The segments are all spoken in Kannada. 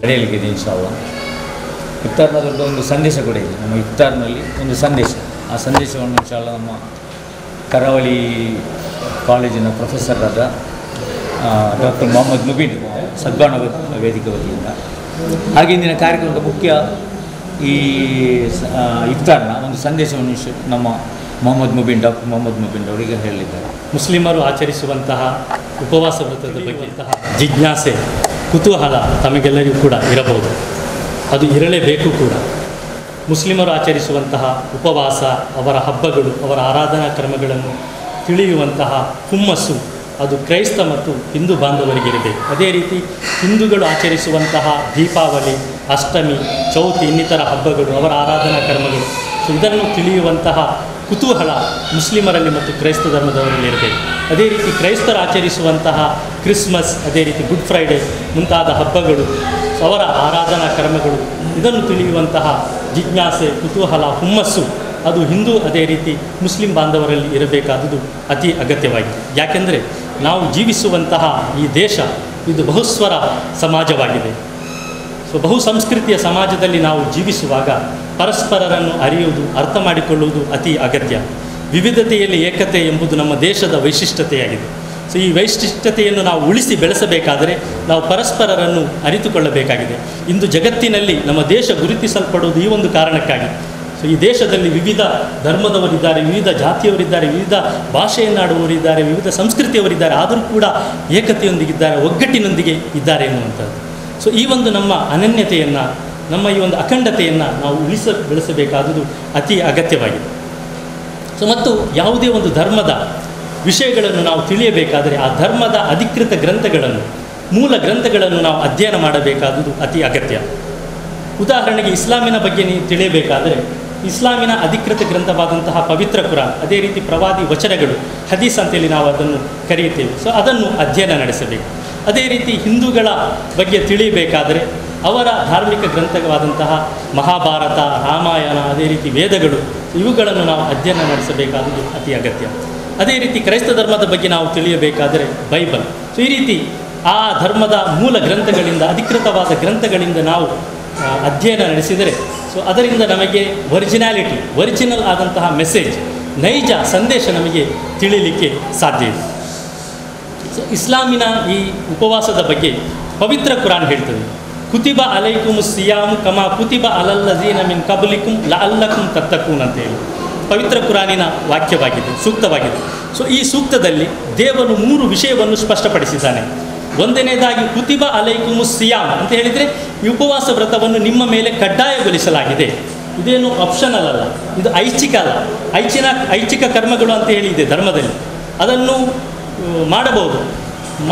ನಡೆಯಲಿಕ್ಕಿದೆ ಇನ್ಶಾಲ್ಲ. ಇಫ್ತಾರ್ನ ದೊಡ್ಡ ಒಂದು ಸಂದೇಶ ಕೂಡ ಇದೆ. ನಮ್ಮ ಇಫ್ತಾರ್ನಲ್ಲಿ ಒಂದು ಸಂದೇಶ, ಆ ಸಂದೇಶವನ್ನು ಇನ್ಶಾಲ್ಲ ನಮ್ಮ ಕರಾವಳಿ ಕಾಲೇಜಿನ ಪ್ರೊಫೆಸರ್ ಆದ ಡಾಕ್ಟರ್ ಮೊಹಮ್ಮದ್ ಮುಬೀನ್ ಸದ್ಭಾವನಾ ವೇದಿಕೆ ವತಿಯಿಂದ. ಹಾಗೆ ಇಂದಿನ ಕಾರ್ಯಕ್ರಮದ ಮುಖ್ಯ ಈ ಇಫ್ತಾರ್ನ ಒಂದು ಸಂದೇಶವನ್ನು ನಮ್ಮ ಡಾಕ್ಟರ್ ಮೊಹಮ್ಮದ್ ಮುಬೀನ್ ಅವರಿಗೆ ಹೇಳಿದ್ದಾರೆ. ಮುಸ್ಲಿಮರು ಆಚರಿಸುವಂತಹ ಉಪವಾಸ ವ್ರತದ ಬಗ್ಗೆ ಜಿಜ್ಞಾಸೆ, ಕುತೂಹಲ ತಮಗೆಲ್ಲರಿಗೂ ಕೂಡ ಇರಬಹುದು, ಅದು ಇರಲೇಬೇಕು ಕೂಡ. ಮುಸ್ಲಿಮರು ಆಚರಿಸುವಂತಹ ಉಪವಾಸ, ಅವರ ಹಬ್ಬಗಳು, ಅವರ ಆರಾಧನಾ ಕ್ರಮಗಳನ್ನು ತಿಳಿಯುವಂತಹ ಹುಮ್ಮಸ್ಸು ಅದು ಕ್ರೈಸ್ತ ಮತ್ತು ಹಿಂದೂ ಬಾಂಧವರಿಗೆ ಇರಬೇಕು. ಅದೇ ರೀತಿ ಹಿಂದೂಗಳು ಆಚರಿಸುವಂತಹ ದೀಪಾವಳಿ, ಅಷ್ಟಮಿ, ಚೌತಿ ಇನ್ನಿತರ ಹಬ್ಬಗಳು, ಅವರ ಆರಾಧನಾ ಕರ್ಮಗಳು, ಇದನ್ನು ತಿಳಿಯುವಂತಹ ಕುತೂಹಲ ಮುಸ್ಲಿಮರಲ್ಲಿ ಮತ್ತು ಕ್ರೈಸ್ತ ಧರ್ಮದವರಲ್ಲಿ ಇರಬೇಕು. ಅದೇ ರೀತಿ ಕ್ರೈಸ್ತರು ಆಚರಿಸುವಂತಹ ಕ್ರಿಸ್ಮಸ್, ಅದೇ ರೀತಿ ಗುಡ್ ಫ್ರೈಡೇ ಮುಂತಾದ ಹಬ್ಬಗಳು, ಅವರ ಆರಾಧನಾ ಕರ್ಮಗಳು, ಇದನ್ನು ತಿಳಿಯುವಂತಹ ಜಿಜ್ಞಾಸೆ, ಕುತೂಹಲ, ಹುಮ್ಮಸ್ಸು ಅದು ಹಿಂದೂ ಅದೇ ರೀತಿ ಮುಸ್ಲಿಂ ಬಾಂಧವರಲ್ಲಿ ಇರಬೇಕಾದುದು ಅತಿ ಅಗತ್ಯವಾಗಿದೆ. ಯಾಕೆಂದರೆ ನಾವು ಜೀವಿಸುವಂತಹ ಈ ದೇಶ ಇದು ಬಹುಸ್ವರ ಸಮಾಜವಾಗಿದೆ. ಬಹು ಸಂಸ್ಕೃತಿಯ ಸಮಾಜದಲ್ಲಿ ನಾವು ಜೀವಿಸುವಾಗ ಪರಸ್ಪರರನ್ನು ಅರಿಯುವುದು, ಅರ್ಥ ಮಾಡಿಕೊಳ್ಳುವುದು ಅತಿ ಅಗತ್ಯ. ವಿವಿಧತೆಯಲ್ಲಿ ಏಕತೆ ಎಂಬುದು ನಮ್ಮ ದೇಶದ ವೈಶಿಷ್ಟ್ಯತೆಯಾಗಿದೆ. ಈ ವೈಶಿಷ್ಟ್ಯತೆಯನ್ನು ನಾವು ಉಳಿಸಿ ಬೆಳೆಸಬೇಕಾದರೆ ನಾವು ಪರಸ್ಪರರನ್ನು ಅರಿತುಕೊಳ್ಳಬೇಕಾಗಿದೆ. ಇಂದು ಜಗತ್ತಿನಲ್ಲಿ ನಮ್ಮ ದೇಶ ಗುರುತಿಸಲ್ಪಡುವುದು ಈ ಒಂದು ಕಾರಣಕ್ಕಾಗಿ. ಈ ದೇಶದಲ್ಲಿ ವಿವಿಧ ಧರ್ಮದವರಿದ್ದಾರೆ, ವಿವಿಧ ಜಾತಿಯವರಿದ್ದಾರೆ, ವಿವಿಧ ಭಾಷೆಯನ್ನಾಡುವವರಿದ್ದಾರೆ, ವಿವಿಧ ಸಂಸ್ಕೃತಿಯವರಿದ್ದಾರೆ, ಆದರೂ ಕೂಡ ಏಕತೆಯೊಂದಿಗಿದ್ದಾರೆ, ಒಗ್ಗಟ್ಟಿನೊಂದಿಗೆ ಇದ್ದಾರೆ ಎನ್ನುವಂಥದ್ದು. ಈ ಒಂದು ನಮ್ಮ ಅನನ್ಯತೆಯನ್ನು, ನಮ್ಮ ಈ ಒಂದು ಅಖಂಡತೆಯನ್ನು ನಾವು ಬೆಳೆಸಬೇಕಾದುದು ಅತಿ ಅಗತ್ಯವಾಗಿದೆ. ಮತ್ತು ಯಾವುದೇ ಒಂದು ಧರ್ಮದ ವಿಷಯಗಳನ್ನು ನಾವು ತಿಳಿಯಬೇಕಾದರೆ ಆ ಧರ್ಮದ ಅಧಿಕೃತ ಗ್ರಂಥಗಳನ್ನು, ಮೂಲ ಗ್ರಂಥಗಳನ್ನು ನಾವು ಅಧ್ಯಯನ ಮಾಡಬೇಕಾದುದು ಅತಿ ಅಗತ್ಯ. ಉದಾಹರಣೆಗೆ ಇಸ್ಲಾಮಿನ ಬಗ್ಗೆ ನೀವು ತಿಳಿಯಬೇಕಾದರೆ ಇಸ್ಲಾಮಿನ ಅಧಿಕೃತ ಗ್ರಂಥವಾದಂತಹ ಪವಿತ್ರ ಕುರಾನ್, ಅದೇ ರೀತಿ ಪ್ರವಾದಿ ವಚನಗಳು, ಹದೀಸ್ ಅಂತೇಳಿ ನಾವು ಅದನ್ನು ಕರೆಯುತ್ತೇವೆ. ಅದನ್ನು ಅಧ್ಯಯನ ನಡೆಸಬೇಕು. ಅದೇ ರೀತಿ ಹಿಂದೂಗಳ ಬಗ್ಗೆ ತಿಳಿಯಬೇಕಾದರೆ ಅವರ ಧಾರ್ಮಿಕ ಗ್ರಂಥವಾದಂತಹ ಮಹಾಭಾರತ, ರಾಮಾಯಣ, ಅದೇ ರೀತಿ ವೇದಗಳು, ಇವುಗಳನ್ನು ನಾವು ಅಧ್ಯಯನ ನಡೆಸಬೇಕಾದುದು ಅತಿ ಅಗತ್ಯ. ಅದೇ ರೀತಿ ಕ್ರೈಸ್ತ ಧರ್ಮದ ಬಗ್ಗೆ ನಾವು ತಿಳಿಯಬೇಕಾದರೆ ಬೈಬಲ್. ಈ ರೀತಿ ಆ ಧರ್ಮದ ಮೂಲ ಗ್ರಂಥಗಳಿಂದ, ಅಧಿಕೃತವಾದ ಗ್ರಂಥಗಳಿಂದ ನಾವು ಅಧ್ಯಯನ ನಡೆಸಿದರೆ ಅದರಿಂದ ನಮಗೆ ಒರಿಜಿನಲ್ ಆದಂತಹ ಮೆಸೇಜ್, ನೈಜ ಸಂದೇಶ ನಮಗೆ ತಿಳಿಯಲಿಕ್ಕೆ ಸಾಧ್ಯ ಇದೆ. ಇಸ್ಲಾಮಿನ ಈ ಉಪವಾಸದ ಬಗ್ಗೆ ಪವಿತ್ರ ಕುರಾನ್ ಹೇಳ್ತದೆ, ಕುತಿಬ ಅಲೈಕುಮ್ ಸಿಯಾಮ್ ಕಮಾ ಕುತಿಬ ಅಲಲ್ಲಜೀನ ಮಿನ್ ಕಬಲಿಕುಮ್ ಲಅಲ್ಲಕುಮ್ ತತ್ತಕೂನ್ ಅಂತೇಳಿ ಪವಿತ್ರ ಕುರಾನಿನ ವಾಕ್ಯವಾಗಿದೆ, ಸೂಕ್ತವಾಗಿದೆ. ಈ ಸೂಕ್ತದಲ್ಲಿ ದೇವರು 3 ವಿಷಯವನ್ನು ಸ್ಪಷ್ಟಪಡಿಸಿದ್ದಾನೆ. ಒಂದನೇದಾಗಿ ಕುತಿಬ ಅಲೈಕುಮು ಸಿಯಾಮ್ ಅಂತ ಹೇಳಿದರೆ ಈ ಉಪವಾಸ ವ್ರತವನ್ನು ನಿಮ್ಮ ಮೇಲೆ ಕಡ್ಡಾಯಗೊಳಿಸಲಾಗಿದೆ. ಇದೇನು ಆಪ್ಷನಲ್ ಅಲ್ಲ, ಇದು ಐಚ್ಛಿಕ ಅಲ್ಲ. ಐಚ್ಛಿಕ ಕರ್ಮಗಳು ಅಂತ ಹೇಳಿದೆ ಧರ್ಮದಲ್ಲಿ. ಅದನ್ನು ಮಾಡಬಹುದು,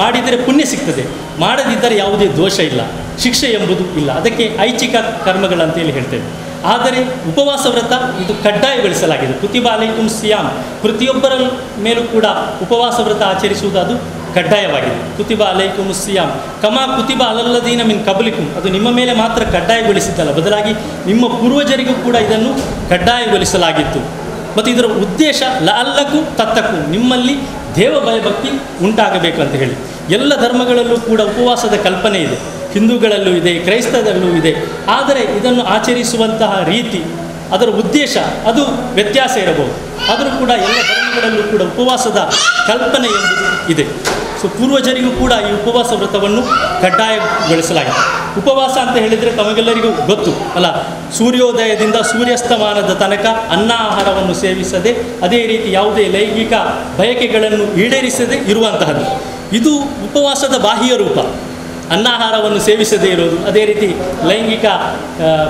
ಮಾಡಿದರೆ ಪುಣ್ಯ ಸಿಗ್ತದೆ, ಮಾಡದಿದ್ದರೆ ಯಾವುದೇ ದೋಷ ಇಲ್ಲ, ಶಿಕ್ಷೆ ಎಂಬುದು ಇಲ್ಲ. ಅದಕ್ಕೆ ಐಚ್ಛಿಕ ಕರ್ಮಗಳಂತೇಳಿ ಹೇಳ್ತೇವೆ. ಆದರೆ ಉಪವಾಸ ವ್ರತ ಇದು ಕಡ್ಡಾಯಗೊಳಿಸಲಾಗಿದೆ. ಕುತಿಬ ಅಲೈಕುಮ್ ಸಿಯಾಮ್, ಪ್ರತಿಯೊಬ್ಬರ ಮೇಲೂ ಕೂಡ ಉಪವಾಸ ವ್ರತ ಆಚರಿಸುವುದು ಅದು ಕಡ್ಡಾಯವಾಗಿದೆ. ಕುತಿಬ ಅಲೈಕುಮ್ ಸಿಯಾಮ್ ಕಮಾ ಕುತಿಬ ಅಲಲ್ಲದೀನ ಮಿನ್ ಕಬಲಿಕುಮ್, ಅದು ನಿಮ್ಮ ಮೇಲೆ ಮಾತ್ರ ಕಡ್ಡಾಯಗೊಳಿಸಿದ್ದಲ್ಲ, ಬದಲಾಗಿ ನಿಮ್ಮ ಪೂರ್ವಜರಿಗೂ ಕೂಡ ಇದನ್ನು ಕಡ್ಡಾಯಗೊಳಿಸಲಾಗಿತ್ತು. ಮತ್ತು ಇದರ ಉದ್ದೇಶ ಲಅಲ್ಲಕು ತತ್ತಕು, ನಿಮ್ಮಲ್ಲಿ ದೇವ ಭಯಭಕ್ತಿ ಉಂಟಾಗಬೇಕು ಅಂತ ಹೇಳಿ. ಎಲ್ಲ ಧರ್ಮಗಳಲ್ಲೂ ಕೂಡ ಉಪವಾಸದ ಕಲ್ಪನೆ ಇದೆ, ಹಿಂದೂಗಳಲ್ಲೂ ಇದೆ, ಕ್ರೈಸ್ತದಲ್ಲೂ ಇದೆ. ಆದರೆ ಇದನ್ನು ಆಚರಿಸುವಂತಹ ರೀತಿ, ಅದರ ಉದ್ದೇಶ ಅದು ವ್ಯತ್ಯಾಸ ಇರಬಹುದು. ಆದರೂ ಕೂಡ ಎಲ್ಲ ಧರ್ಮಗಳಲ್ಲೂ ಕೂಡ ಉಪವಾಸದ ಕಲ್ಪನೆ ಎಂಬುದು ಇದೆ. ಪೂರ್ವಜರಿಗೂ ಕೂಡ ಈ ಉಪವಾಸ ವ್ರತವನ್ನು ಕಡ್ಡಾಯಗೊಳಿಸಲಾಗಿದೆ. ಉಪವಾಸ ಅಂತ ಹೇಳಿದರೆ ತಮಗೆಲ್ಲರಿಗೂ ಗೊತ್ತು ಅಲ್ಲ, ಸೂರ್ಯೋದಯದಿಂದ ಸೂರ್ಯಾಸ್ತಮಾನದ ತನಕ ಅನ್ನ ಆಹಾರವನ್ನು ಸೇವಿಸದೆ, ಅದೇ ರೀತಿ ಯಾವುದೇ ಲೈಂಗಿಕ ಬಯಕೆಗಳನ್ನು ಈಡೇರಿಸದೆ ಇರುವಂತಹದ್ದು. ಇದು ಉಪವಾಸದ ಬಾಹ್ಯ ರೂಪ. ಅನ್ನಾಹಾರವನ್ನು ಸೇವಿಸದೇ ಇರೋದು, ಅದೇ ರೀತಿ ಲೈಂಗಿಕ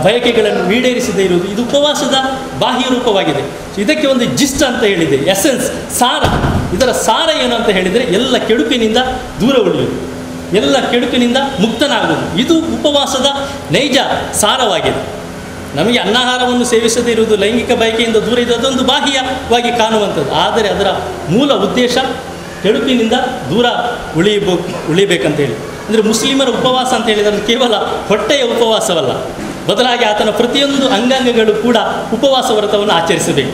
ಬಯಕೆಗಳನ್ನು ಈಡೇರಿಸದೇ ಇರುವುದು, ಇದು ಉಪವಾಸದ ಬಾಹ್ಯ ರೂಪವಾಗಿದೆ. ಇದಕ್ಕೆ ಒಂದು ಜಿಸ್ಟ್ ಅಂತ ಹೇಳಿದೆ, ಎಸೆನ್ಸ್, ಸಾರ. ಇದರ ಸಾರ ಏನು ಅಂತ ಹೇಳಿದರೆ ಎಲ್ಲ ಕೆಡುಕಿನಿಂದ ದೂರ ಉಳಿಯುವುದು, ಎಲ್ಲ ಕೆಡುಕಿನಿಂದ ಮುಕ್ತನಾಗುವುದು. ಇದು ಉಪವಾಸದ ನೈಜ ಸಾರವಾಗಿದೆ. ನಮಗೆ ಅನ್ನಾಹಾರವನ್ನು ಸೇವಿಸದೇ ಇರುವುದು, ಲೈಂಗಿಕ ಬಯಕೆಯಿಂದ ದೂರ ಇದ್ದು ಅದೊಂದು ಬಾಹ್ಯವಾಗಿ ಕಾಣುವಂಥದ್ದು. ಆದರೆ ಅದರ ಮೂಲ ಉದ್ದೇಶ ಕೆಡುಕಿನಿಂದ ದೂರ ಉಳಿಬೇಕಂತೇಳಿ. ಅಂದರೆ ಮುಸ್ಲಿಮರ ಉಪವಾಸ ಅಂತ ಹೇಳಿದರೆ ಕೇವಲ ಹೊಟ್ಟೆಯ ಉಪವಾಸವಲ್ಲ, ಬದಲಾಗಿ ಆತನ ಪ್ರತಿಯೊಂದು ಅಂಗಾಂಗಗಳು ಕೂಡ ಉಪವಾಸ ವ್ರತವನ್ನು ಆಚರಿಸಬೇಕು.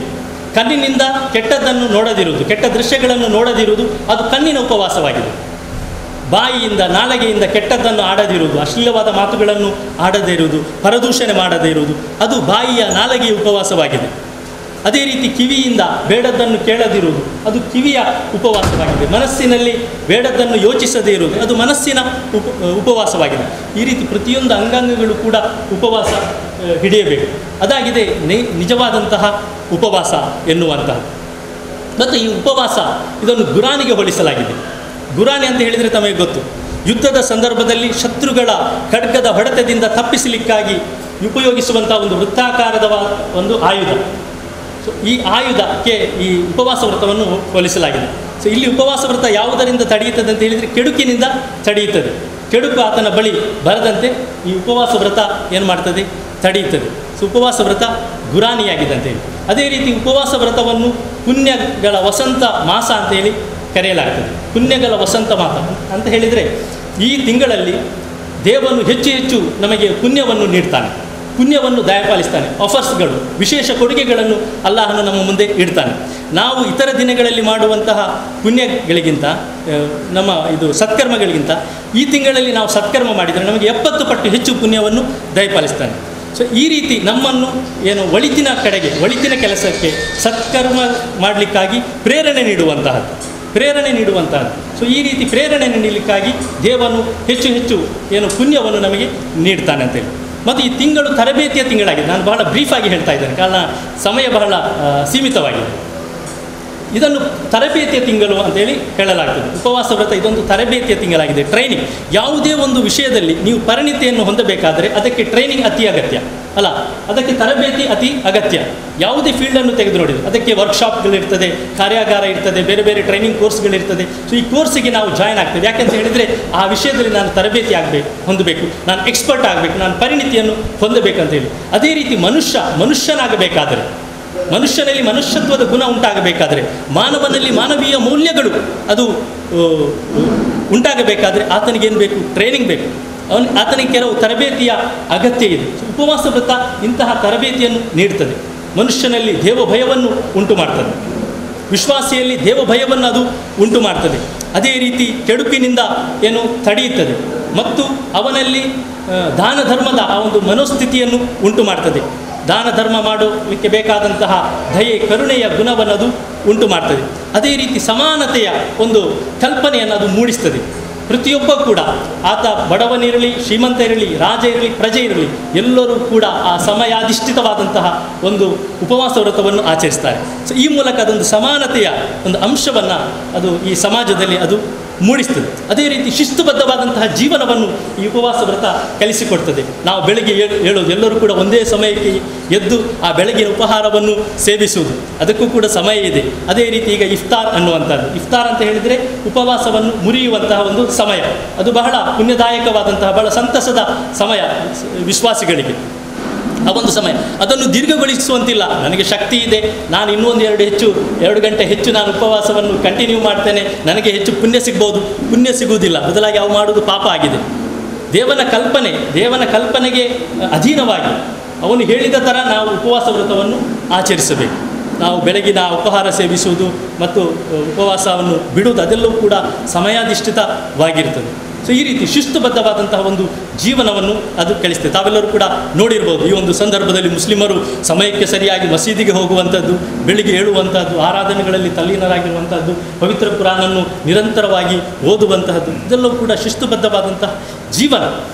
ಕಣ್ಣಿನಿಂದ ಕೆಟ್ಟದ್ದನ್ನು ನೋಡದಿರುವುದು, ಕೆಟ್ಟ ದೃಶ್ಯಗಳನ್ನು ನೋಡದಿರುವುದು, ಅದು ಕಣ್ಣಿನ ಉಪವಾಸವಾಗಿದೆ. ಬಾಯಿಯಿಂದ ನಾಲಿಗೆಯಿಂದ ಕೆಟ್ಟದ್ದನ್ನು ಆಡದಿರುವುದು, ಅಶ್ಲೀಲವಾದ ಮಾತುಗಳನ್ನು ಆಡದೇ ಇರುವುದು, ಪರದೂಷಣೆ ಮಾಡದೇ ಇರುವುದು, ಅದು ಬಾಯಿಯ ನಾಲಿಗೆಯ ಉಪವಾಸವಾಗಿದೆ. ಅದೇ ರೀತಿ ಕಿವಿಯಿಂದ ಬೇಡದ್ದನ್ನು ಕೇಳದಿರುವುದು, ಅದು ಕಿವಿಯ ಉಪವಾಸವಾಗಿದೆ. ಮನಸ್ಸಿನಲ್ಲಿ ಬೇಡದ್ದನ್ನು ಯೋಚಿಸದೇ ಇರುವುದು, ಅದು ಮನಸ್ಸಿನ ಉಪವಾಸವಾಗಿದೆ. ಈ ರೀತಿ ಪ್ರತಿಯೊಂದು ಅಂಗಾಂಗಗಳು ಕೂಡ ಉಪವಾಸ ಹಿಡಿಯಬೇಕು. ಅದಾಗಿದೆ ನಿಜವಾದಂತಹ ಉಪವಾಸ ಎನ್ನುವಂತಹ. ಮತ್ತು ಈ ಉಪವಾಸ ಇದನ್ನು ಗುರಾನಿಗೆ ಹೋಲಿಸಲಾಗಿದೆ. ಗುರಾನಿ ಅಂತ ಹೇಳಿದರೆ ತಮಗೆ ಗೊತ್ತು, ಯುದ್ಧದ ಸಂದರ್ಭದಲ್ಲಿ ಶತ್ರುಗಳ ಖಡ್ಗದ ಹೊಡೆತದಿಂದ ತಪ್ಪಿಸಲಿಕ್ಕಾಗಿ ಉಪಯೋಗಿಸುವಂಥ ಒಂದು ವೃತ್ತಾಕಾರದ ಒಂದು ಆಯುಧ. ಸೊ ಈ ಆಯುಧಕ್ಕೆ ಈ ಉಪವಾಸ ವ್ರತವನ್ನು ಹೋಲಿಸಲಾಗಿದೆ. ಸೊ ಇಲ್ಲಿ ಉಪವಾಸ ವ್ರತ ಯಾವುದರಿಂದ ತಡೆಯುತ್ತದೆ ಅಂತ ಹೇಳಿದರೆ ಕೆಡುಕಿನಿಂದ ತಡೆಯುತ್ತದೆ. ಕೆಡುಕು ಆತನ ಬಳಿ ಬರದಂತೆ ಈ ಉಪವಾಸ ವ್ರತ ಏನು ಮಾಡ್ತದೆ, ತಡೆಯುತ್ತದೆ. ಸೊ ಉಪವಾಸ ವ್ರತ ಗುರಾನಿಯಾಗಿದೆ ಅಂತೇಳಿ. ಅದೇ ರೀತಿ ಉಪವಾಸ ವ್ರತವನ್ನು ಪುಣ್ಯಗಳ ವಸಂತ ಮಾಸ ಅಂತೇಳಿ ಕರೆಯಲಾಗ್ತದೆ. ಪುಣ್ಯಗಳ ವಸಂತ ಮಾಸ ಅಂತ ಹೇಳಿದರೆ ಈ ತಿಂಗಳಲ್ಲಿ ದೇವನು ಹೆಚ್ಚು ಹೆಚ್ಚು ನಮಗೆ ಪುಣ್ಯವನ್ನು ನೀಡ್ತಾನೆ, ಪುಣ್ಯವನ್ನು ದಯಪಾಲಿಸ್ತಾನೆ. ಆಫರ್ಸ್ಗಳು, ವಿಶೇಷ ಕೊಡುಗೆಗಳನ್ನು ಅಲ್ಲಾಹನು ನಮ್ಮ ಮುಂದೆ ಇಡ್ತಾನೆ. ನಾವು ಇತರ ದಿನಗಳಲ್ಲಿ ಮಾಡುವಂತಹ ಪುಣ್ಯಗಳಿಗಿಂತ, ನಮ್ಮ ಇದು ಸತ್ಕರ್ಮಗಳಿಗಿಂತ ಈ ತಿಂಗಳಲ್ಲಿ ನಾವು ಸತ್ಕರ್ಮ ಮಾಡಿದರೆ ನಮಗೆ 70 ಪಟ್ಟು ಹೆಚ್ಚು ಪುಣ್ಯವನ್ನು ದಯಪಾಲಿಸ್ತಾನೆ. ಸೊ ಈ ರೀತಿ ನಮ್ಮನ್ನು ಏನು ಒಳಿತಿನ ಕಡೆಗೆ, ಒಳಿತಿನ ಕೆಲಸಕ್ಕೆ, ಸತ್ಕರ್ಮ ಮಾಡಲಿಕ್ಕಾಗಿ ಪ್ರೇರಣೆ ನೀಡುವಂತಹದ್ದು. ಸೊ ಈ ರೀತಿ ಪ್ರೇರಣೆ ನೀಡಲಿಕ್ಕಾಗಿ ದೇವನು ಹೆಚ್ಚು ಹೆಚ್ಚು ಏನು ಪುಣ್ಯವನ್ನು ನಮಗೆ ನೀಡ್ತಾನೆ ಅಂತೇಳಿ. ಮತ್ತು ಈ ತಿಂಗಳು ತರಬೇತಿಯ ತಿಂಗಳಾಗಿದೆ. ನಾನು ಬಹಳ ಬ್ರೀಫಾಗಿ ಹೇಳ್ತಾ ಇದ್ದೇನೆ, ಕಾರಣ ಸಮಯ ಬಹಳ ಸೀಮಿತವಾಗಿದೆ. ಇದನ್ನು ತರಬೇತಿಯ ತಿಂಗಳು ಅಂತೇಳಿ ಹೇಳಲಾಗ್ತದೆ. ಉಪವಾಸ ವ್ರತ ಇದೊಂದು ತರಬೇತಿಯ ತಿಂಗಳಾಗಿದೆ, ಟ್ರೈನಿಂಗ್. ಯಾವುದೇ ಒಂದು ವಿಷಯದಲ್ಲಿ ನೀವು ಪರಿಣಿತಿಯನ್ನು ಹೊಂದಬೇಕಾದರೆ ಅದಕ್ಕೆ ಟ್ರೈನಿಂಗ್ ಅತಿ ಅಗತ್ಯ ಅಲ್ಲ, ಅದಕ್ಕೆ ತರಬೇತಿ ಅತಿ ಅಗತ್ಯ. ಯಾವುದೇ ಫೀಲ್ಡನ್ನು ತೆಗೆದು ನೋಡಿದರೆ ಅದಕ್ಕೆ ವರ್ಕ್ಶಾಪ್ಗಳಿರ್ತದೆ, ಕಾರ್ಯಾಗಾರ ಇರ್ತದೆ, ಬೇರೆ ಬೇರೆ ಟ್ರೈನಿಂಗ್ ಕೋರ್ಸ್ಗಳಿರ್ತದೆ. ಸೊ ಈ ಕೋರ್ಸಿಗೆ ನಾವು ಜಾಯ್ನ್ ಆಗ್ತೇವೆ. ಯಾಕೆಂತ ಹೇಳಿದರೆ ಆ ವಿಷಯದಲ್ಲಿ ನಾನು ತರಬೇತಿ ಹೊಂದಬೇಕು, ನಾನು ಎಕ್ಸ್ಪರ್ಟ್ ಆಗಬೇಕು, ನಾನು ಪರಿಣಿತಿಯನ್ನು ಹೊಂದಬೇಕಂತೇಳಿ. ಅದೇ ರೀತಿ ಮನುಷ್ಯನಾಗಬೇಕಾದರೆ, ಮನುಷ್ಯನಲ್ಲಿ ಮನುಷ್ಯತ್ವದ ಗುಣ ಉಂಟಾಗಬೇಕಾದರೆ, ಮಾನವನಲ್ಲಿ ಮಾನವೀಯ ಮೌಲ್ಯಗಳು ಅದು ಉಂಟಾಗಬೇಕಾದರೆ ಆತನಿಗೇನು ಬೇಕು, ಟ್ರೈನಿಂಗ್ ಬೇಕು. ಆತನಿಗೆ ಕೆಲವು ತರಬೇತಿಯ ಅಗತ್ಯ ಇದೆ. ಉಪವಾಸ ವ್ರತ ಇಂತಹ ತರಬೇತಿಯನ್ನು ನೀಡುತ್ತದೆ. ಮನುಷ್ಯನಲ್ಲಿ ದೇವಭಯವನ್ನು ಉಂಟು ಮಾಡ್ತದೆ, ವಿಶ್ವಾಸಿಯಲ್ಲಿ ದೇವಭಯವನ್ನು ಅದು ಉಂಟು ಮಾಡ್ತದೆ. ಅದೇ ರೀತಿ ಕೆಡುಕಿನಿಂದ ಏನು ತಡೆಯುತ್ತದೆ ಮತ್ತು ಅವನಲ್ಲಿ ದಾನ ಧರ್ಮದ ಆ ಒಂದು ಮನೋಸ್ಥಿತಿಯನ್ನು ಉಂಟು ಮಾಡ್ತದೆ. ದಾನ ಧರ್ಮ ಮಾಡಲಿಕ್ಕೆ ಬೇಕಾದಂತಹ ದಯೆ, ಕರುಣೆಯ ಗುಣವನ್ನು ಅದು ಉಂಟು ಮಾಡ್ತದೆ. ಅದೇ ರೀತಿ ಸಮಾನತೆಯ ಒಂದು ಕಲ್ಪನೆಯನ್ನು ಅದು ಮೂಡಿಸ್ತದೆ. ಪ್ರತಿಯೊಬ್ಬ ಕೂಡ, ಆತ ಬಡವನಿರಲಿ, ಶ್ರೀಮಂತ ಇರಲಿ, ರಾಜ ಇರಲಿ, ಪ್ರಜೆ ಇರಲಿ, ಎಲ್ಲರೂ ಕೂಡ ಆ ಸಮಯಾಧಿಷ್ಠಿತವಾದಂತಹ ಒಂದು ಉಪವಾಸ ವ್ರತವನ್ನು ಆಚರಿಸ್ತಾರೆ. ಸೊ ಈ ಮೂಲಕ ಅದೊಂದು ಸಮಾನತೆಯ ಒಂದು ಅಂಶವನ್ನು ಅದು ಈ ಸಮಾಜದಲ್ಲಿ ಅದು ಮೂಡಿಸ್ತದೆ. ಅದೇ ರೀತಿ ಶಿಸ್ತುಬದ್ಧವಾದಂತಹ ಜೀವನವನ್ನು ಈ ಉಪವಾಸ ವ್ರತ ಕಲಿಸಿಕೊಡ್ತದೆ. ನಾವು ಬೆಳಗ್ಗೆ ಹೇಳೋದು, ಎಲ್ಲರೂ ಕೂಡ ಒಂದೇ ಸಮಯಕ್ಕೆ ಎದ್ದು ಆ ಬೆಳಗಿನ ಉಪಹಾರವನ್ನು ಸೇವಿಸುವುದು, ಅದಕ್ಕೂ ಕೂಡ ಸಮಯ ಇದೆ. ಅದೇ ರೀತಿ ಈಗ ಇಫ್ತಾರ್ ಅನ್ನುವಂಥದ್ದು, ಇಫ್ತಾರ್ ಅಂತ ಹೇಳಿದರೆ ಉಪವಾಸವನ್ನು ಮುರಿಯುವಂತಹ ಒಂದು ಸಮಯ. ಅದು ಬಹಳ ಪುಣ್ಯದಾಯಕವಾದಂತಹ, ಬಹಳ ಸಂತಸದ ಸಮಯ ವಿಶ್ವಾಸಿಗಳಿಗೆ. ಆ ಒಂದು ಸಮಯ ಅದನ್ನು ದೀರ್ಘಗೊಳಿಸುವಂತಿಲ್ಲ. ನನಗೆ ಶಕ್ತಿ ಇದೆ, ನಾನು ಇನ್ನೊಂದು 2 ಗಂಟೆ ಹೆಚ್ಚು ನಾನು ಉಪವಾಸವನ್ನು ಕಂಟಿನ್ಯೂ ಮಾಡ್ತೇನೆ, ನನಗೆ ಹೆಚ್ಚು ಪುಣ್ಯ ಸಿಗ್ಬೋದು. ಪುಣ್ಯ ಸಿಗುವುದಿಲ್ಲ, ಬದಲಾಗಿ ಅವು ಮಾಡುವುದು ಪಾಪ ಆಗಿದೆ. ದೇವನ ಕಲ್ಪನೆಗೆ ಅಧೀನವಾಗಿ ಅವನು ಹೇಳಿದ ಥರ ನಾವು ಉಪವಾಸ ವ್ರತವನ್ನು ಆಚರಿಸಬೇಕು. ನಾವು ಬೆಳಗಿನ ಉಪಹಾರ ಸೇವಿಸುವುದು ಮತ್ತು ಉಪವಾಸವನ್ನು ಬಿಡುವುದು ಅದೆಲ್ಲವೂ ಕೂಡ ಸಮಯಾಧಿಷ್ಠಿತವಾಗಿರ್ತದೆ. ಸೊ ಈ ರೀತಿ ಶಿಸ್ತುಬದ್ಧವಾದಂತಹ ಒಂದು ಜೀವನವನ್ನು ಅದು ಕಲಿಸ್ತದೆ. ತಾವೆಲ್ಲರೂ ಕೂಡ ನೋಡಿರ್ಬೋದು, ಈ ಒಂದು ಸಂದರ್ಭದಲ್ಲಿ ಮುಸ್ಲಿಮರು ಸಮಯಕ್ಕೆ ಸರಿಯಾಗಿ ಮಸೀದಿಗೆ ಹೋಗುವಂಥದ್ದು, ಬೆಳಿಗ್ಗೆ ಏಳುವಂಥದ್ದು, ಆರಾಧನೆಗಳಲ್ಲಿ ತಲ್ಲೀನರಾಗಿರುವಂಥದ್ದು, ಪವಿತ್ರ ಕುರಾನನ್ನು ನಿರಂತರವಾಗಿ ಓದುವಂತಹದ್ದು, ಇದೆಲ್ಲವೂ ಕೂಡ ಶಿಸ್ತುಬದ್ಧವಾದಂತಹ ಜೀವನ.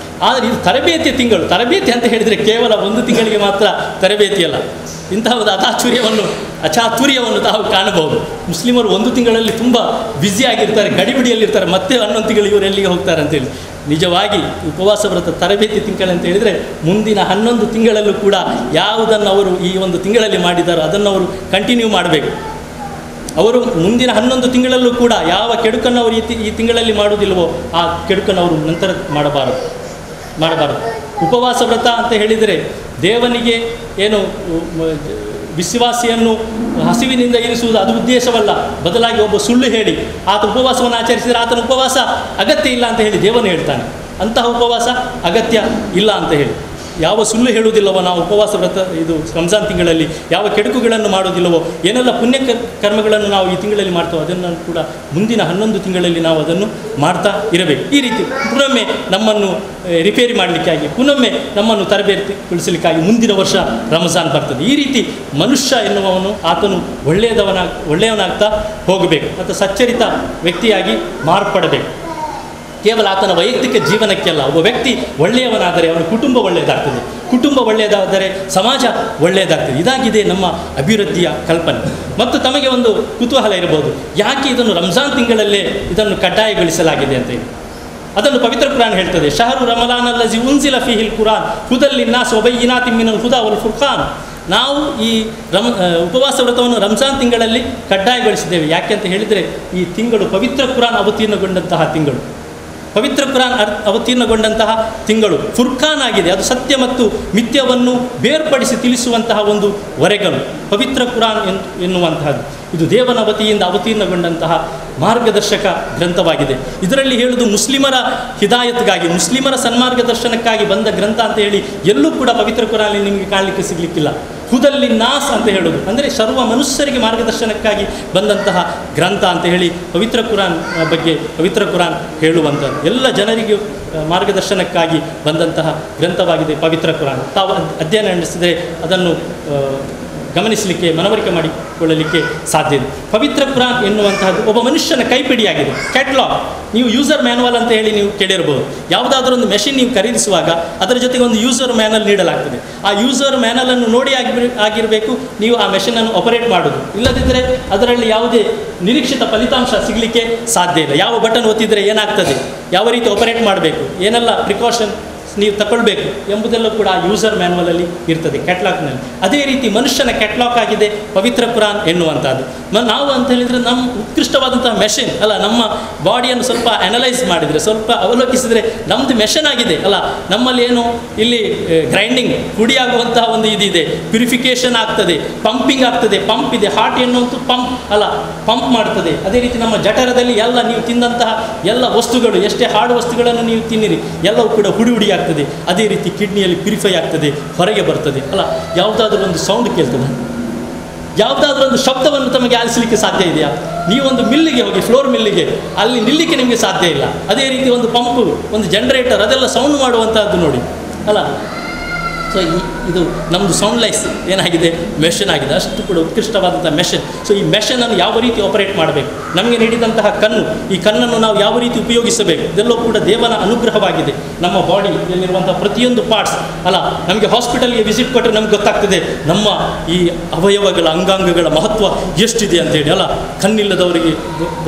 ಆದರೆ ಇದು ತರಬೇತಿಯ ತಿಂಗಳು. ತರಬೇತಿ ಅಂತ ಹೇಳಿದರೆ ಕೇವಲ 1 ತಿಂಗಳಿಗೆ ಮಾತ್ರ ತರಬೇತಿಯಲ್ಲ. ಇಂತಹ ಒಂದು ಅಚಾತುರ್ಯವನ್ನು ತಾವು ಕಾಣಬಹುದು. ಮುಸ್ಲಿಮರು 1 ತಿಂಗಳಲ್ಲಿ ತುಂಬ ಬ್ಯುಸಿಯಾಗಿರ್ತಾರೆ, ಗಡಿಬಿಡಿಯಲ್ಲಿರ್ತಾರೆ, ಮತ್ತೆ 11 ತಿಂಗಳು ಇವರು ಎಲ್ಲಿಗೆ ಹೋಗ್ತಾರೆ ಅಂತೇಳಿ. ನಿಜವಾಗಿ ಉಪವಾಸ ವ್ರತ ತರಬೇತಿ ತಿಂಗಳಂತ ಹೇಳಿದರೆ ಮುಂದಿನ 11 ತಿಂಗಳಲ್ಲೂ ಕೂಡ ಯಾವುದನ್ನು ಅವರು ಈ ಒಂದು ತಿಂಗಳಲ್ಲಿ ಮಾಡಿದ್ದಾರೋ ಅದನ್ನು ಅವರು ಕಂಟಿನ್ಯೂ ಮಾಡಬೇಕು. ಅವರು ಮುಂದಿನ 11 ತಿಂಗಳಲ್ಲೂ ಕೂಡ ಯಾವ ಕೆಡುಕನ್ನು ಅವರು ಈ ತಿಂಗಳಲ್ಲಿ ಮಾಡುವುದಿಲ್ಲವೋ ಆ ಕೆಡುಕನ್ನು ಅವರು ನಂತರ ಮಾಡಬಾರದು. ಉಪವಾಸ ವ್ರತ ಅಂತ ಹೇಳಿದರೆ ದೇವನಿಗೆ ಏನು ವಿಶ್ವಾಸಿಯನ್ನು ಹಸಿವಿನಿಂದ ಇರಿಸುವುದು ಅದು ಉದ್ದೇಶವಲ್ಲ. ಬದಲಾಗಿ ಒಬ್ಬ ಸುಳ್ಳು ಹೇಳಿ ಆತ ಉಪವಾಸವನ್ನು ಆಚರಿಸಿದರೆ ಆತನ ಉಪವಾಸ ಅಗತ್ಯ ಇಲ್ಲ ಅಂತ ಹೇಳಿ ದೇವನು ಹೇಳ್ತಾನೆ. ಅಂತಹ ಉಪವಾಸ ಅಗತ್ಯ ಇಲ್ಲ ಅಂತ ಹೇಳಿ. ಯಾವ ಸುಳ್ಳು ಹೇಳುವುದಿಲ್ಲವೋ, ನಾವು ಉಪವಾಸ ವ್ರತ ಇದು ರಂಜಾನ್ ತಿಂಗಳಲ್ಲಿ ಯಾವ ಕೆಡುಕುಗಳನ್ನು ಮಾಡೋದಿಲ್ಲವೋ, ಏನೆಲ್ಲ ಪುಣ್ಯ ಕರ್ಮಗಳನ್ನು ನಾವು ಈ ತಿಂಗಳಲ್ಲಿ ಮಾಡ್ತೇವೋ ಅದನ್ನು ಕೂಡ ಮುಂದಿನ 11 ತಿಂಗಳಲ್ಲಿ ನಾವು ಅದನ್ನು ಮಾಡ್ತಾ ಇರಬೇಕು. ಈ ರೀತಿ ಪುನೊಮ್ಮೆ ನಮ್ಮನ್ನು ರಿಪೇರಿ ಮಾಡಲಿಕ್ಕಾಗಿ, ಪುನೊಮ್ಮೆ ನಮ್ಮನ್ನು ತರಬೇತಿಗೊಳಿಸಲಿಕ್ಕಾಗಿ ಮುಂದಿನ ವರ್ಷ ರಂಜಾನ್ ಬರ್ತದೆ. ಈ ರೀತಿ ಮನುಷ್ಯ ಎನ್ನುವವನು ಆತನು ಒಳ್ಳೆಯವನಾಗ್ತಾ ಹೋಗಬೇಕು ಮತ್ತು ಸಚ್ಚರಿತ ವ್ಯಕ್ತಿಯಾಗಿ ಮಾರ್ಪಡಬೇಕು. ಕೇವಲ ಆತನ ವೈಯಕ್ತಿಕ ಜೀವನಕ್ಕೆಲ್ಲ. ಒಬ್ಬ ವ್ಯಕ್ತಿ ಒಳ್ಳೆಯವನಾದರೆ ಅವನ ಕುಟುಂಬ ಒಳ್ಳೆಯದಾಗ್ತದೆ, ಕುಟುಂಬ ಒಳ್ಳೆಯದಾದರೆ ಸಮಾಜ ಒಳ್ಳೆಯದಾಗ್ತದೆ. ಇದಾಗಿದೆ ನಮ್ಮ ಅಭಿವೃದ್ಧಿಯ ಕಲ್ಪನೆ. ಮತ್ತು ತಮಗೆ ಒಂದು ಕುತೂಹಲ ಇರಬಹುದು, ಯಾಕೆ ಇದನ್ನು ರಂಜಾನ್ ತಿಂಗಳಲ್ಲೇ ಇದನ್ನು ಕಡ್ಡಾಯಗೊಳಿಸಲಾಗಿದೆ ಅಂತ ಹೇಳಿ. ಅದನ್ನು ಪವಿತ್ರ ಕುರಾನ್ ಹೇಳ್ತದೆ, ಶಹರು ರಮಲಾನ್ ಅಲ್ಲಜಿ ಉನ್ಸಿಲ ಫೀಹಿಲ್ ಕುರಾನ್ ಹುದಲ್ ಲಿನ್ನಾಸ್ ವಬಯ್ಯಿನಾತಿನ್ ಮಿನಲ್ ಹುದಾ ವಲ್ ಫುರ್ಖಾನ್. ನಾವು ಈ ಉಪವಾಸ ವ್ರತವನ್ನು ರಂಜಾನ್ ತಿಂಗಳಲ್ಲಿ ಕಡ್ಡಾಯಗೊಳಿಸಿದ್ದೇವೆ. ಯಾಕೆ ಅಂತ ಹೇಳಿದರೆ, ಈ ತಿಂಗಳು ಪವಿತ್ರ ಕುರಾನ್ ಅವತೀರ್ಣಗೊಂಡಂತಹ ತಿಂಗಳು, ಪವಿತ್ರ ಕುರಾನ್ ಅವತೀರ್ಣಗೊಂಡಂತಹ ತಿಂಗಳು, ಫುರ್ಖಾನ್ ಆಗಿದೆ. ಅದು ಸತ್ಯ ಮತ್ತು ಮಿಥ್ಯವನ್ನು ಬೇರ್ಪಡಿಸಿ ತಿಳಿಸುವಂತಹ ಒಂದು ಹೊರೆಗಳು ಪವಿತ್ರ ಕುರಾನ್ ಎನ್ನುವಂತಹದ್ದು. ಇದು ದೇವನ ವತಿಯಿಂದ ಅವತೀರ್ಣಗೊಂಡಂತಹ ಮಾರ್ಗದರ್ಶಕ ಗ್ರಂಥವಾಗಿದೆ. ಇದರಲ್ಲಿ ಹೇಳುವುದು ಮುಸ್ಲಿಮರ ಹಿದಾಯತ್ಗಾಗಿ, ಮುಸ್ಲಿಮರ ಸನ್ಮಾರ್ಗದರ್ಶನಕ್ಕಾಗಿ ಬಂದ ಗ್ರಂಥ ಅಂತ ಹೇಳಿ ಎಲ್ಲೂ ಕೂಡ ಪವಿತ್ರ ಕುರಾನಲ್ಲಿ ನಿಮಗೆ ಕಾಣಲಿಕ್ಕೆ ಸಿಗಲಿಕ್ಕಿಲ್ಲ. ಹುದಲ್ಲಿ ನಾಸ್ ಅಂತ ಹೇಳೋದು ಅಂದರೆ ಸರ್ವ ಮನುಷ್ಯರಿಗೆ ಮಾರ್ಗದರ್ಶನಕ್ಕಾಗಿ ಬಂದಂತಹ ಗ್ರಂಥ ಅಂತ ಹೇಳಿ ಪವಿತ್ರ ಕುರಾನ್ ಬಗ್ಗೆ ಪವಿತ್ರ ಕುರಾನ್ ಹೇಳುವಂಥದ್ದು. ಎಲ್ಲ ಜನರಿಗೂ ಮಾರ್ಗದರ್ಶನಕ್ಕಾಗಿ ಬಂದಂತಹ ಗ್ರಂಥವಾಗಿದೆ ಪವಿತ್ರ ಕುರಾನ್. ತಾವು ಅಧ್ಯಯನ ನಡೆಸಿದರೆ ಅದನ್ನು ಗಮನಿಸಲಿಕ್ಕೆ, ಮನವರಿಕೆ ಮಾಡಿಕೊಳ್ಳಲಿಕ್ಕೆ ಸಾಧ್ಯ ಇದೆ. ಪವಿತ್ರ ಕುರಾನ್ ಎನ್ನುವಂತಹದ್ದು ಒಬ್ಬ ಮನುಷ್ಯನ ಕೈಪಿಡಿಯಾಗಿದೆ, ಕ್ಯಾಟ್ಲಾಗ್. ನೀವು ಯೂಸರ್ ಮ್ಯಾನುವಲ್ ಅಂತ ಹೇಳಿ ನೀವು ಕೇಳಿರ್ಬೋದು. ಯಾವುದಾದ್ರೂ ಒಂದು ಮೆಷಿನ್ ನೀವು ಖರೀದಿಸುವಾಗ ಅದರ ಜೊತೆಗೆ ಒಂದು ಯೂಸರ್ ಮ್ಯಾನಲ್ ನೀಡಲಾಗ್ತದೆ. ಆ ಯೂಸರ್ ಮ್ಯಾನಲನ್ನು ನೋಡಿ ಆಗಿರಬೇಕು ನೀವು ಆ ಮೆಷಿನನ್ನು ಆಪರೇಟ್ ಮಾಡೋದು. ಇಲ್ಲದಿದ್ದರೆ ಅದರಲ್ಲಿ ಯಾವುದೇ ನಿರೀಕ್ಷಿತ ಫಲಿತಾಂಶ ಸಿಗಲಿಕ್ಕೆ ಸಾಧ್ಯ ಇಲ್ಲ. ಯಾವ ಬಟನ್ ಒತ್ತಿದರೆ ಏನಾಗ್ತದೆ, ಯಾವ ರೀತಿ ಆಪರೇಟ್ ಮಾಡಬೇಕು, ಏನೆಲ್ಲ ಪ್ರಿಕಾಷನ್ ನೀವು ತಗೊಳ್ಬೇಕು ಎಂಬುದೆಲ್ಲ ಕೂಡ ಆ ಯೂಸರ್ ಮ್ಯಾನ್ಯುವಲಲ್ಲಿ ಇರ್ತದೆ, ಕ್ಯಾಟ್ಲಾಗ್ನಲ್ಲಿ. ಅದೇ ರೀತಿ ಮನುಷ್ಯನ ಕ್ಯಾಟ್ಲಾಗ್ ಆಗಿದೆ ಪವಿತ್ರ ಕುರಾನ್ ಎನ್ನುವಂಥದ್ದು. ನಾವು ಅಂತ ಹೇಳಿದರೆ ನಮ್ಮ ಉತ್ಕೃಷ್ಟವಾದಂತಹ ಮೆಷಿನ್ ಅಲ್ಲ, ನಮ್ಮ ಬಾಡಿಯನ್ನು ಸ್ವಲ್ಪ ಅನಲೈಸ್ ಮಾಡಿದರೆ, ಸ್ವಲ್ಪ ಅವಲೋಕಿಸಿದರೆ ನಮ್ಮದು ಮೆಷಿನ್ ಆಗಿದೆ ಅಲ್ಲ. ನಮ್ಮಲ್ಲಿ ಏನು ಇಲ್ಲಿ ಗ್ರೈಂಡಿಂಗ್ ಪುಡಿಯಾಗುವಂತಹ ಒಂದು ಇದಿದೆ, ಪ್ಯೂರಿಫಿಕೇಷನ್ ಆಗ್ತದೆ, ಪಂಪಿಂಗ್ ಆಗ್ತದೆ, ಪಂಪ್ ಇದೆ, ಹಾರ್ಟ್ ಎನ್ನುವಂಥ ಪಂಪ್ ಅಲ್ಲ, ಪಂಪ್ ಮಾಡ್ತದೆ. ಅದೇ ರೀತಿ ನಮ್ಮ ಜಠರದಲ್ಲಿ ಎಲ್ಲ ನೀವು ತಿಂದಂತಹ ಎಲ್ಲ ವಸ್ತುಗಳು, ಎಷ್ಟೇ ಹಾರ್ಡ್ ವಸ್ತುಗಳನ್ನು ನೀವು ತಿನ್ನಿರಿ ಎಲ್ಲವೂ ಕೂಡ ಹುಡಿ ಆಗ್ತದೆ. ಅದೇ ರೀತಿ ಕಿಡ್ನಿಯಲ್ಲಿ ಪ್ಯೂರಿಫೈ ಆಗ್ತದೆ, ಹೊರಗೆ ಬರ್ತದೆ ಅಲ್ಲ. ಯಾವುದಾದ್ರೂ ಒಂದು ಸೌಂಡ್ ಕೇಳ್ತದೆ, ಯಾವುದಾದ್ರೂ ಒಂದು ಶಬ್ದವನ್ನು ತಮಗೆ ಆಲಿಸಲಿಕ್ಕೆ ಸಾಧ್ಯ ಇದೆಯಾ? ನೀವೊಂದು ಮಿಲ್ಲಿಗೆ ಹೋಗಿ, ಫ್ಲೋರ್ ಮಿಲ್ಲಿಗೆ, ಅಲ್ಲಿ ನಿಲ್ಲಿಕ್ಕೆ ನಿಮಗೆ ಸಾಧ್ಯ ಇಲ್ಲ. ಅದೇ ರೀತಿ ಒಂದು ಪಂಪು, ಒಂದು ಜನರೇಟರ್, ಅದೆಲ್ಲ ಸೌಂಡ್ ಮಾಡುವಂಥದ್ದು ನೋಡಿ ಅಲ್ಲ. ಸೊ ಇದು ನಮ್ಮದು ಸೌಂಡ್ಲೆಸ್ ಏನಾಗಿದೆ, ಮೆಷಿನ್ ಆಗಿದೆ. ಅಷ್ಟು ಕೂಡ ಉತ್ಕೃಷ್ಟವಾದಂಥ ಮೆಷಿನ್. ಸೊ ಈ ಮೆಷಿನನ್ನು ಯಾವ ರೀತಿ ಆಪರೇಟ್ ಮಾಡಬೇಕು, ನಮಗೆ ನೀಡಿದಂತಹ ಕಣ್ಣು, ಈ ಕಣ್ಣನ್ನು ನಾವು ಯಾವ ರೀತಿ ಉಪಯೋಗಿಸಬೇಕು, ಇದೆಲ್ಲವೂ ಕೂಡ ದೇವನ ಅನುಗ್ರಹವಾಗಿದೆ. ನಮ್ಮ ಬಾಡಿಯಲ್ಲಿರುವಂಥ ಪ್ರತಿಯೊಂದು ಪಾರ್ಟ್ಸ್ ಅಲ್ಲ, ನಮಗೆ ಹಾಸ್ಪಿಟಲ್ಗೆ ವಿಸಿಟ್ ಕೊಟ್ಟರೆ ನಮ್ಗೆ ಗೊತ್ತಾಗ್ತದೆ ನಮ್ಮ ಈ ಅವಯವಗಳ ಅಂಗಾಂಗಗಳ ಮಹತ್ವ ಎಷ್ಟಿದೆ ಅಂತೇಳಿ ಅಲ್ಲ. ಕಣ್ಣಿಲ್ಲದವರಿಗೆ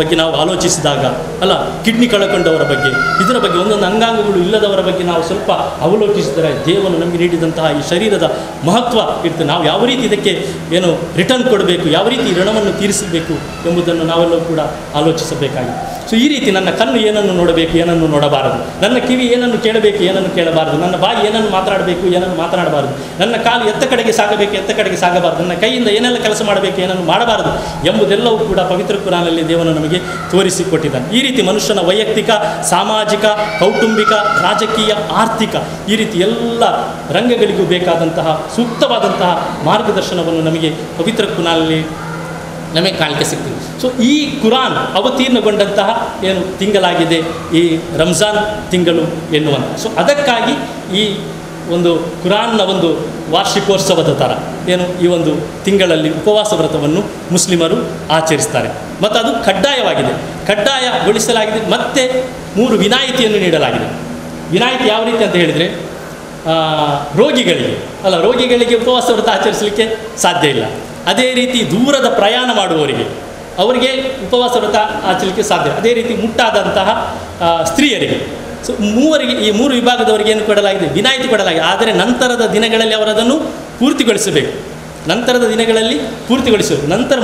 ಬಗ್ಗೆ ನಾವು ಆಲೋಚಿಸಿದಾಗ ಅಲ್ಲ, ಕಿಡ್ನಿ ಕಳ್ಕೊಂಡವರ ಬಗ್ಗೆ, ಇದರ ಬಗ್ಗೆ ಒಂದೊಂದು ಅಂಗಾಂಗಗಳು ಇಲ್ಲದವರ ಬಗ್ಗೆ ನಾವು ಸ್ವಲ್ಪ ಅವಲೋಕಿಸಿದರೆ ದೇವನು ನಮಗೆ ನೀಡಿದಂತಹ ಈ ಶರೀರದ ಮಹತ್ವ ಇರ್ತದೆ. ನಾವು ಯಾವ ರೀತಿ ಇದಕ್ಕೆ ಏನು ರಿಟರ್ನ್ ಕೊಡಬೇಕು, ಯಾವ ರೀತಿ ಋಣವನ್ನು ತೀರಿಸಬೇಕು ಎಂಬುದನ್ನು ನಾವೆಲ್ಲವೂ ಕೂಡ ಆಲೋಚಿಸಬೇಕಾಗಿದೆ. ಸೊ ಈ ರೀತಿ ನನ್ನ ಕಣ್ಣು ಏನನ್ನು ನೋಡಬೇಕು, ಏನನ್ನು ನೋಡಬಾರದು, ನನ್ನ ಕಿವಿ ಏನನ್ನು ಕೇಳಬೇಕು, ಏನನ್ನು ಕೇಳಬಾರದು, ನನ್ನ ಬಾಯಿ ಏನನ್ನು ಮಾತನಾಡಬೇಕು, ಏನನ್ನು ಮಾತನಾಡಬಾರದು, ನನ್ನ ಕಾಲು ಎತ್ತ ಕಡೆಗೆ ಸಾಗಬೇಕು, ಎತ್ತ ಕಡೆಗೆ ಸಾಗಬಾರದು, ನನ್ನ ಕೈಯಿಂದ ಏನೆಲ್ಲ ಕೆಲಸ ಮಾಡಬೇಕು, ಏನನ್ನು ಮಾಡಬಾರದು ಎಂಬುದೆಲ್ಲವೂ ಕೂಡ ಪವಿತ್ರ ಕುರಾನಲ್ಲಿ ದೇವನು ನಮಗೆ ತೋರಿಸಿಕೊಟ್ಟಿದ್ದಾನೆ. ಈ ರೀತಿ ಮನುಷ್ಯನ ವೈಯಕ್ತಿಕ, ಸಾಮಾಜಿಕ, ಕೌಟುಂಬಿಕ, ರಾಜಕೀಯ, ಆರ್ಥಿಕ ಈ ರೀತಿ ಎಲ್ಲ ರಂಗಗಳಿಗೂ ಬೇಕಾದಂತಹ ಸೂಕ್ತವಾದಂತಹ ಮಾರ್ಗದರ್ಶನವನ್ನು ನಮಗೆ ಪವಿತ್ರ ಕುರಾನಲ್ಲಿ ನಮಗೆ ಕಾಣಲಿಕ್ಕೆ ಸಿಗ್ತದೆ. ಸೊ ಈ ಕುರಾನ್ ಅವತೀರ್ಣಗೊಂಡಂತಹ ಏನು ತಿಂಗಳಾಗಿದೆ ಈ ರಂಜಾನ್ ತಿಂಗಳು ಎನ್ನುವಂಥ. ಸೊ ಅದಕ್ಕಾಗಿ ಈ ಒಂದು ಕುರಾನ್ನ ಒಂದು ವಾರ್ಷಿಕೋತ್ಸವದ ಥರ ಏನು ಈ ಒಂದು ತಿಂಗಳಲ್ಲಿ ಉಪವಾಸ ವ್ರತವನ್ನು ಮುಸ್ಲಿಮರು ಆಚರಿಸ್ತಾರೆ. ಮತ್ತು ಅದು ಕಡ್ಡಾಯವಾಗಿದೆ, ಕಡ್ಡಾಯಗೊಳಿಸಲಾಗಿದೆ. ಮತ್ತು 3 ವಿನಾಯಿತಿಯನ್ನು ನೀಡಲಾಗಿದೆ. ವಿನಾಯಿತಿ ಯಾವ ರೀತಿ ಅಂತ ಹೇಳಿದರೆ, ರೋಗಿಗಳಿಗೆ ಉಪವಾಸ ವ್ರತ ಆಚರಿಸಲಿಕ್ಕೆ ಸಾಧ್ಯ ಇಲ್ಲ. ಅದೇ ರೀತಿ ದೂರದ ಪ್ರಯಾಣ ಮಾಡುವವರಿಗೆ ಅವರಿಗೆ ಉಪವಾಸ ವ್ರತ ಆಚರಿಸಲಿಕ್ಕೆ ಸಾಧ್ಯ. ಅದೇ ರೀತಿ ಮುಟ್ಟಾದಂತಹ ಸ್ತ್ರೀಯರಿಗೆ. ಸೊ ಮೂವರಿಗೆ, ಈ 3 ವಿಭಾಗದವರಿಗೆ ಏನು ಕೊಡಲಾಗಿದೆ, ವಿನಾಯಿತಿ ಕೊಡಲಾಗಿದೆ. ಆದರೆ ನಂತರದ ದಿನಗಳಲ್ಲಿ ಅವರದನ್ನು ಪೂರ್ತಿಗೊಳಿಸಬೇಕು. ನಂತರ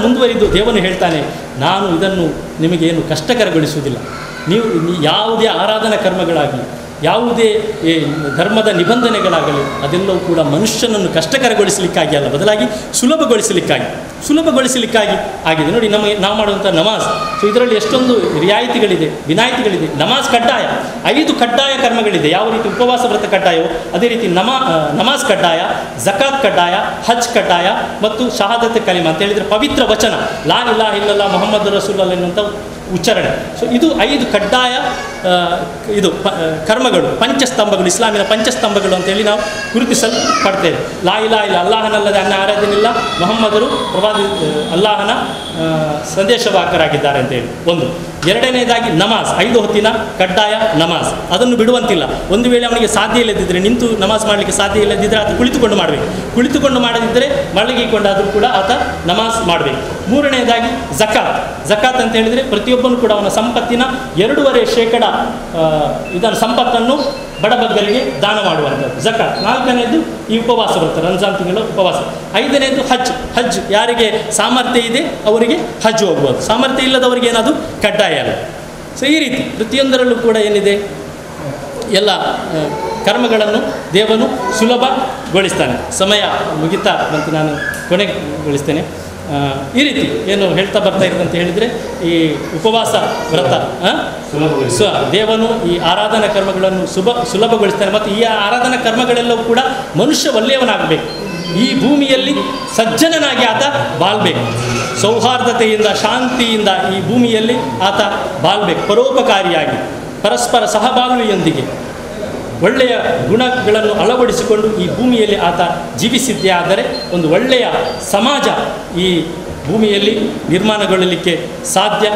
ಮುಂದುವರಿದು ದೇವನು ಹೇಳ್ತಾನೆ, ನಾನು ಇದನ್ನು ನಿಮಗೇನು ಕಷ್ಟಕರಗೊಳಿಸುವುದಿಲ್ಲ. ನೀವು ಯಾವುದೇ ಆರಾಧನಾ ಕರ್ಮಗಳಾಗಲಿ, ಯಾವುದೇ ಧರ್ಮದ ನಿಬಂಧನೆಗಳಾಗಲಿ ಅದೆಲ್ಲವೂ ಕೂಡ ಮನುಷ್ಯನನ್ನು ಕಷ್ಟಕರಗೊಳಿಸಲಿಕ್ಕಾಗಿ ಅಲ್ಲ, ಬದಲಾಗಿ ಸುಲಭಗೊಳಿಸಲಿಕ್ಕಾಗಿ ಆಗಿದೆ. ನೋಡಿ, ನಾವು ಮಾಡುವಂಥ ನಮಾಜ್, ಸೊ ಇದರಲ್ಲಿ ಎಷ್ಟೊಂದು ರಿಯಾಯಿತಿಗಳಿದೆ, ವಿನಾಯಿತಿಗಳಿದೆ. ನಮಾಜ್ ಕಡ್ಡಾಯ, 5 ಕಡ್ಡಾಯ ಕರ್ಮಗಳಿದೆ. ಯಾವ ರೀತಿ ಉಪವಾಸ ವ್ರತ ಕಡ್ಡಾಯವೋ ಅದೇ ರೀತಿ ನಮಾಜ್ ಕಡ್ಡಾಯ, ಜಕಾತ್ ಕಡ್ಡಾಯ, ಹಜ್ ಕಡ್ಡಾಯ ಮತ್ತು ಶಹಾದತ್ ಕಲಿಮಾ ಅಂತ ಹೇಳಿದರೆ ಪವಿತ್ರ ವಚನ, ಲಾ ಇಲಾಹ ಇಲ್ಲಲ್ಲಾಹ್ ಮುಹಮ್ಮದ್ ರಸೂಲುಲ್ಲಾಹ್ ಎನ್ನುವಂಥ ಉಚ್ಚಾರಣೆ. ಸೊ ಇದು 5 ಕಡ್ಡಾಯ ಕರ್ಮಗಳು, ಪಂಚಸ್ತಂಭಗಳು, ಇಸ್ಲಾಮಿನ ಪಂಚಸ್ತಂಭಗಳು ಅಂತೇಳಿ ನಾವು ಗುರುತಿಸಲ್ಪಡ್ತೇವೆ. ಲಾ ಇಲಾಹ ಇಲ್ಲ, ಅಲ್ಲಾಹನಲ್ಲದೆ ಅನ್ನ ಆರಾಧನಿಲ್ಲ, ಮುಹಮ್ಮದರು ಅಲ್ಲಾಹನ ಸಂದೇಶವಾಹಕರಾಗಿದ್ದಾರೆ ಅಂತೇಳಿ ಒಂದು. ಎರಡನೇದಾಗಿ ನಮಾಜ್, 5 ಹೊತ್ತಿನ ಕಡ್ಡಾಯ ನಮಾಜ್, ಅದನ್ನು ಬಿಡುವಂತಿಲ್ಲ. ಒಂದು ವೇಳೆ ಅವನಿಗೆ ಸಾಧ್ಯ ಇಲ್ಲದಿದ್ದರೆ, ನಿಂತು ನಮಾಜ್ ಮಾಡಲಿಕ್ಕೆ ಸಾಧ್ಯ ಇಲ್ಲದಿದ್ದರೆ ಆತ ಕುಳಿತುಕೊಂಡು ಮಾಡಬೇಕು. ಕುಳಿತುಕೊಂಡು ಮಾಡದಿದ್ದರೆ ಮಲಗಿಕೊಂಡಾದರೂ ಕೂಡ ಆತ ನಮಾಜ್ ಮಾಡಬೇಕು. ಮೂರನೇದಾಗಿ ಜಕಾತ್ ಅಂತ ಹೇಳಿದರೆ ಪ್ರತಿಯೊಬ್ಬನು ಕೂಡ ಅವನ ಸಂಪತ್ತಿನ 2.5% ಇದನ್ನು ಸಂಪತ್ತನ್ನು ಬಡಬಗ್ಗರಿಗೆ ದಾನ ಮಾಡುವಂಥದ್ದು ಜಕಾತ್. 4ನೇದು ಈ ಉಪವಾಸ ವ್ರತ, ರಂಜಾನ್ ತಿಂಗಳ ಉಪವಾಸ. 5ನೇದು ಹಜ್, ಯಾರಿಗೆ ಸಾಮರ್ಥ್ಯ ಇದೆ ಅವರಿಗೆ ಹಜ್ ಹೋಗ್ಬೋದು, ಸಾಮರ್ಥ್ಯ ಇಲ್ಲದವರಿಗೆ ಏನದು ಕಡ್ಡಾಯ ಅಲ್ಲ. ಸೊ ಈ ರೀತಿ ಪ್ರತಿಯೊಂದರಲ್ಲೂ ಕೂಡ ಏನಿದೆ, ಎಲ್ಲ ಕರ್ಮಗಳನ್ನು ದೇವನು ಸುಲಭಗೊಳಿಸ್ತಾನೆ. ಸಮಯ ಮುಗಿತಾ ಬಂತು, ನಾನು ಕೊನೆಗೊಳಿಸ್ತೇನೆ. ಈ ರೀತಿ ಏನು ಹೇಳ್ತಾ ಬರ್ತಾ ಇತ್ತು ಅಂತ ಹೇಳಿದರೆ, ಈ ಉಪವಾಸ ವ್ರತ ದೇವನು ಈ ಆರಾಧನಾ ಕರ್ಮಗಳನ್ನು ಸುಲಭಗೊಳಿಸ್ತಾನೆ. ಮತ್ತು ಈ ಆರಾಧನಾ ಕರ್ಮಗಳೆಲ್ಲವೂ ಕೂಡ ಮನುಷ್ಯ ಒಳ್ಳೆಯವನಾಗಬೇಕು, ಈ ಭೂಮಿಯಲ್ಲಿ ಸಜ್ಜನನಾಗಿ ಆತ ಬಾಳ್ಬೇಕು, ಸೌಹಾರ್ದತೆಯಿಂದ ಶಾಂತಿಯಿಂದ ಈ ಭೂಮಿಯಲ್ಲಿ ಆತ ಬಾಳ್ಬೇಕು, ಪರೋಪಕಾರಿಯಾಗಿ ಪರಸ್ಪರ ಸಹಬಾಳ್ವೆಯೊಂದಿಗೆ ಒಳ್ಳೆಯ ಗುಣಗಳನ್ನು ಅಳವಡಿಸಿಕೊಂಡು ಈ ಭೂಮಿಯಲ್ಲಿ ಆತ ಜೀವಿಸಿದ್ದೇ ಆದರೆ ಒಂದು ಒಳ್ಳೆಯ ಸಮಾಜ ಈ ಭೂಮಿಯಲ್ಲಿ ನಿರ್ಮಾಣಗೊಳ್ಳಲಿಕ್ಕೆ ಸಾಧ್ಯ.